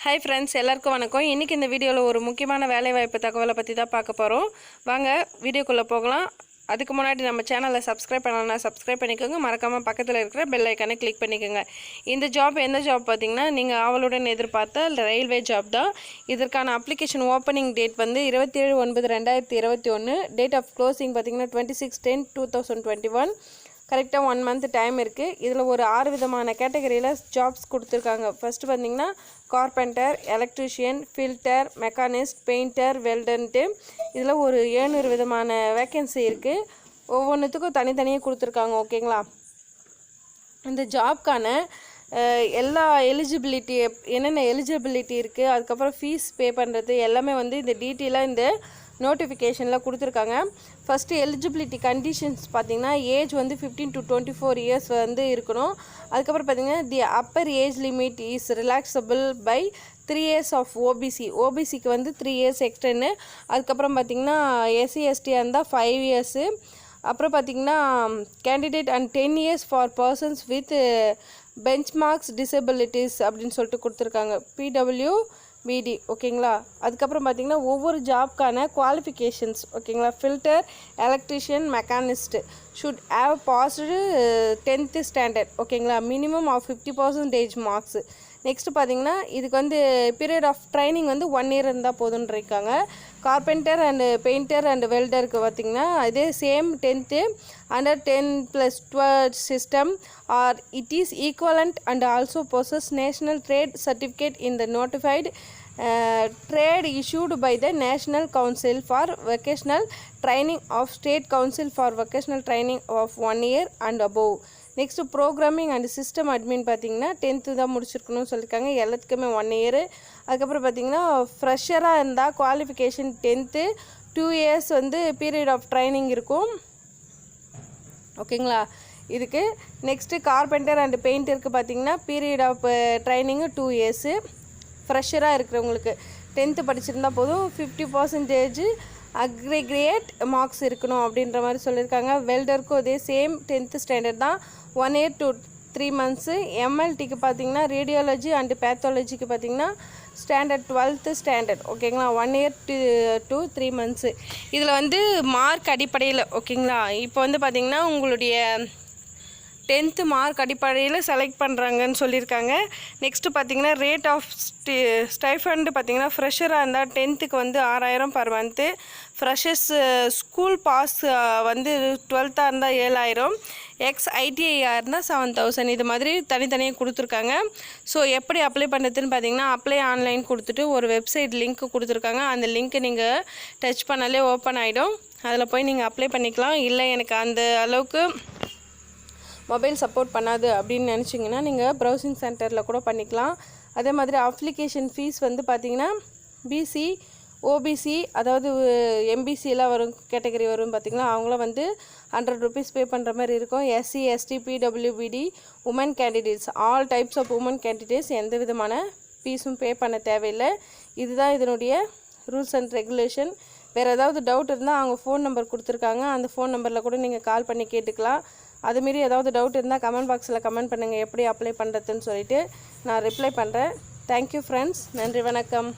Hi friends, எல்லாருக்கும் வணக்கம். இன்னைக்கு இந்த வீடியோல ஒரு முக்கியமான வேலை வாய்ப்பு தகவலை பத்தி தான் பார்க்க போறோம். வாங்க வீடியோக்குள்ள போகலாம். அதுக்கு முன்னாடி நம்ம சேனலை சப்ஸ்கிரைப் பண்ணலனா சப்ஸ்கிரைப் பண்ணிக்கோங்க. மறக்காம பக்கத்துல இருக்கிற பெல் ஐகானை கிளிக் பண்ணிக்கோங்க. இந்த ஜாப் எந்த ஜாப் பாத்தீங்கன்னா நீங்க ஆவலுடன் எதிர்பார்த்த ரயில்வே ஜாப் தான். இதற்கான அப்ளிகேஷன் ஓபனிங் டேட் வந்து 27/9/2021. டேட் ஆஃப் க்ளோசிங் பாத்தீங்கன்னா 26/10/2021. கரெக்டாக 1 month டைம் இருக்குது. இதில் ஒரு 6 விதமான கேட்டகரியில் ஜாப்ஸ் கொடுத்துருக்காங்க. ஃபஸ்ட்டு பார்த்தீங்கன்னா carpenter, electrician, fitter, machinist, painter, welder. இதில் ஒரு 700 விதமான வேக்கன்சி இருக்குது. ஒவ்வொன்றுத்துக்கும் தனித்தனியாக கொடுத்துருக்காங்க. ஓகேங்களா? இந்த ஜாப்க்கான எல்லா எலிஜிபிலிட்டி என்னென்ன எலிஜிபிலிட்டி இருக்குது, அதுக்கப்புறம் ஃபீஸ் பே பண்ணுறது எல்லாமே வந்து இந்த டீட்டெயிலாக இந்த நோட்டிஃபிகேஷனில் கொடுத்துருக்காங்க. ஃபஸ்ட்டு எலிஜிபிலிட்டி கண்டிஷன்ஸ் பார்த்திங்கன்னா ஏஜ் வந்து 15 to 24 இயர்ஸ் வந்து இருக்கணும். அதுக்கப்புறம் பார்த்திங்கன்னா the upper age limit is relaxable by 3 years of ஓபிசிக்கு வந்து 3 years எக்ஸ்டென்னு. அதுக்கப்புறம் பார்த்திங்கன்னா SC/ST இருந்தால் 5 years. அப்புறம் பார்த்திங்கன்னா candidate and 10 years for persons with benchmarks disabilities அப்படின்னு சொல்லிட்டு கொடுத்துருக்காங்க. PWBD. ஓகேங்களா? அதுக்கப்புறம் பார்த்திங்கன்னா ஒவ்வொரு ஜாப்க்கான குவாலிஃபிகேஷன்ஸ். ஓகேங்களா? Fitter, electrician, machinist should have passed 10th standard. ஓகேங்களா? Minimum of 50% marks. நெக்ஸ்ட்டு பார்த்தீங்கன்னா இதுக்கு வந்து பீரியட் ஆஃப் ட்ரைனிங் வந்து 1 year இருந்தால் போதுன்னு இருக்காங்க. கார்பெண்டர் அண்டு பெயிண்டர் அண்டு வெல்டருக்கு பார்த்திங்கன்னா இதே same 10th under 10+12 system or it is equivalent and also possess national trade certificate in the notified trade issued by the National Council for Vocational Training of State Council for Vocational Training of 1 year and above. Next programming and system admin பார்த்திங்கன்னா 10th தான் முடிச்சிருக்கணும்னு சொல்லியிருக்காங்க. எல்லாத்துக்குமே 1 year. அதுக்கப்புறம் பார்த்திங்கன்னா ஃப்ரெஷராக இருந்தால் qualification 10th, 2 years வந்து period of training இருக்கும். ஓகேங்களா? இதுக்கு நெக்ஸ்ட்டு கார்பெண்டர் அண்ட் பெயிண்டருக்கு பார்த்திங்கன்னா பீரியட் ஆஃப் ட்ரைனிங்கு 2 years. ஃப்ரெஷராக இருக்கிறவங்களுக்கு 10th படிச்சிருந்தா போதும். 50% அக்ரிகேட் மார்க்ஸ் இருக்கணும் அப்படின்ற மாதிரி சொல்லியிருக்காங்க. வெல்டருக்கும் அதே சேம் 10th standard தான். 1 year to 3 months. MLTக்கு பார்த்திங்கன்னா ரேடியாலஜி அண்டு பேத்தாலஜிக்கு பார்த்திங்கன்னா ஸ்டாண்டர்ட் 12th standard. ஓகேங்களா? 1 year to 3 months. இதில் வந்து மார்க் அடிப்படையில். ஓகேங்களா? இப்போ வந்து பார்த்திங்கன்னா உங்களுடைய 10th மார்க் அடிப்படையில் செலக்ட் பண்ணுறாங்கன்னு சொல்லியிருக்காங்க. நெக்ஸ்ட்டு பார்த்திங்கன்னா ரேட் ஆஃப் ஸ்டைஃபண்ட் பார்த்திங்கன்னா ஃப்ரெஷராக இருந்தால் 10th வந்து 6000 per month. Freshers school pass வந்து 12th இருந்தால் 7000. ITI இருந்தால் 7000. இது மாதிரி தனித்தனியாக கொடுத்துருக்காங்க. ஸோ எப்படி அப்ளை பண்ணுறதுன்னு பார்த்திங்கன்னா அப்ளை ஆன்லைன் கொடுத்துட்டு ஒரு வெப்சைட் லிங்க் கொடுத்துருக்காங்க. அந்த லிங்க்கை நீங்கள் டச் பண்ணாலே ஓப்பன் ஆகிடும். அதில் போய் நீங்கள் அப்ளை பண்ணிக்கலாம். இல்லை எனக்கு அந்த அளவுக்கு மொபைல் சப்போர்ட் பண்ணாது அப்படின்னு நினச்சிங்கன்னா நீங்கள் ப்ரௌசிங் சென்டரில் கூட பண்ணிக்கலாம். அதே மாதிரி அப்ளிகேஷன் ஃபீஸ் வந்து பார்த்திங்கன்னா BC, OBC அதாவது MBCலாம் வரும் கேட்டகரி வரும் பார்த்திங்களா, அவங்களாம் வந்து 100 rupees பே பண்ணுற மாதிரி இருக்கும். SC/ST, PWBD, women candidates, all types of women candidates எந்த விதமான ஃபீஸும் பே பண்ண தேவையில்லை. இதுதான் இதனுடைய ரூல்ஸ் அண்ட் ரெகுலேஷன். வேறு ஏதாவது டவுட் இருந்தால் அவங்க ஃபோன் நம்பர் கொடுத்துருக்காங்க. அந்த ஃபோன் நம்பரில் கூட நீங்கள் கால் பண்ணி கேட்டுக்கலாம். அதுமாரி ஏதாவது டவுட் இருந்தால் கமெண்ட் பாக்ஸில் கமெண்ட் பண்ணுங்கள் எப்படி அப்ளை பண்ணுறதுன்னு சொல்லிவிட்டு நான் ரிப்ளை பண்ணுறேன். Thank you friends. நன்றி, வணக்கம்.